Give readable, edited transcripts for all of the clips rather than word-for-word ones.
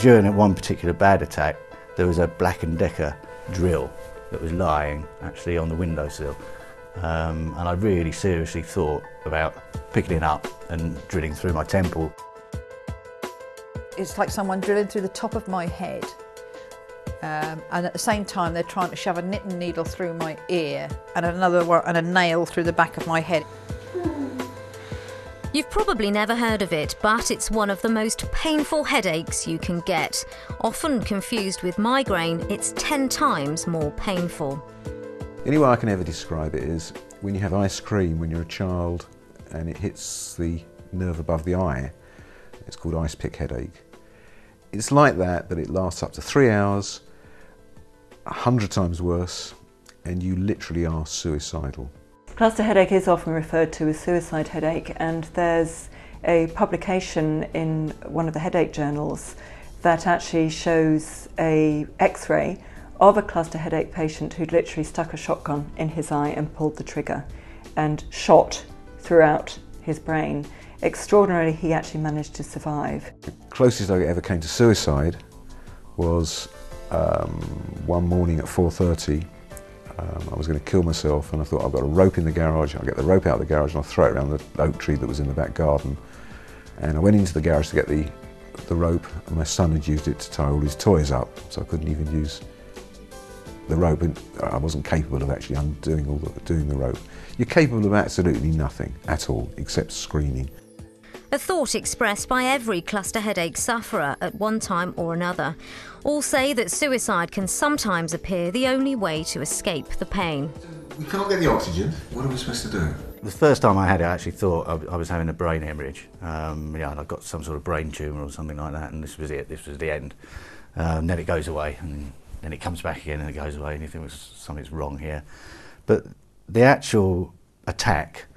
During one particular bad attack, there was a Black & Decker drill that was lying actually on the windowsill. And I really seriously thought about picking it up and drilling through my temple. It's like someone drilling through the top of my head. And at the same time they're trying to shove a knitting needle through my ear and another one and a nail through the back of my head. You've probably never heard of it, but it's one of the most painful headaches you can get. Often confused with migraine, it's 10 times more painful. The only way I can ever describe it is when you have ice cream when you're a child and it hits the nerve above the eye. It's called OuchUK headache. It's like that, but it lasts up to 3 hours, 100 times worse, and you literally are suicidal. Cluster headache is often referred to as suicide headache, and there's a publication in one of the headache journals that actually shows a X-ray of a cluster headache patient who'd literally stuck a shotgun in his eye and pulled the trigger and shot throughout his brain. Extraordinarily, he actually managed to survive. The closest I ever came to suicide was one morning at 4:30. I was going to kill myself and I thought, I've got a rope in the garage. I'll get the rope out of the garage and I'll throw it around the oak tree that was in the back garden. And I went into the garage to get the rope, and my son had used it to tie all his toys up, so I couldn't even use the rope, and I wasn't capable of actually undoing doing the rope. You're capable of absolutely nothing at all except screaming. A thought expressed by every cluster headache sufferer at one time or another. All say that suicide can sometimes appear the only way to escape the pain. We can't get the oxygen. What are we supposed to do? The first time I had it, I actually thought I was having a brain hemorrhage. Yeah, and I got some sort of brain tumour or something like that, and this was it, this was the end. Then it goes away, and then it comes back again and it goes away, and you think, well, something's wrong here. But the actual attack,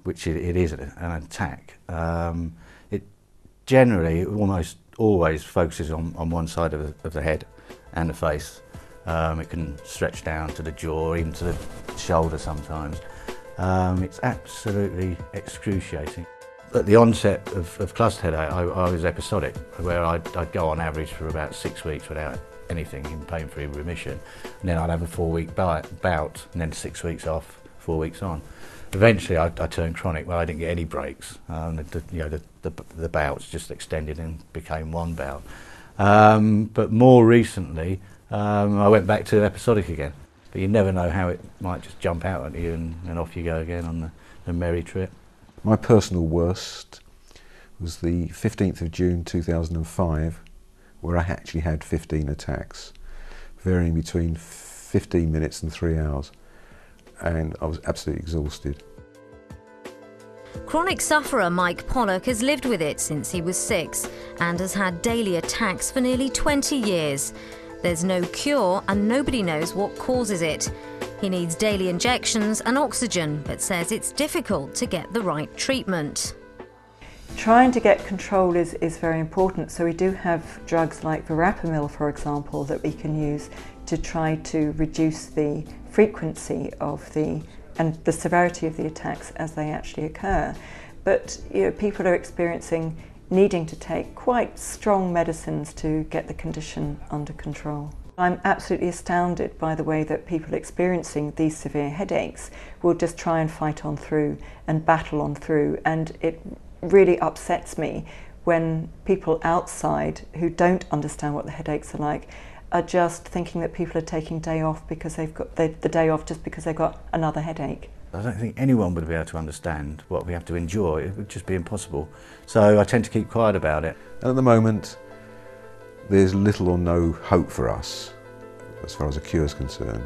which it is an attack, it generally almost always focuses on one side of the head and the face. It can stretch down to the jaw, even to the shoulder sometimes. It's absolutely excruciating. At the onset of cluster headache, I was episodic, where I'd go on average for about 6 weeks without anything in pain-free remission. And then I'd have a 4-week bout, and then 6 weeks off, 4 weeks on. Eventually I turned chronic, well, I didn't get any breaks. The bouts just extended and became one bout. But more recently, I went back to episodic again. But you never know how it might just jump out at you, and off you go again on the merry trip. My personal worst was the 15th of June 2005, where I actually had 15 attacks, varying between 15 minutes and 3 hours. And I was absolutely exhausted. Chronic sufferer Mike Pollock has lived with it since he was 6 and has had daily attacks for nearly 20 years. There's no cure and nobody knows what causes it. He needs daily injections and oxygen, but says it's difficult to get the right treatment. Trying to get control is very important, so we do have drugs like verapamil, for example, that we can use to try to reduce the frequency of and the severity of the attacks as they actually occur. But people are experiencing needing to take quite strong medicines to get the condition under control. I'm absolutely astounded by the way that people experiencing these severe headaches will just try and fight on through and battle on through, and it really upsets me when people outside who don't understand what the headaches are like are just thinking that people are taking day off because they've got the day off just because they've got another headache. I don't think anyone would be able to understand what we have to endure. It would just be impossible. So I tend to keep quiet about it. And at the moment, there's little or no hope for us as far as a cure is concerned.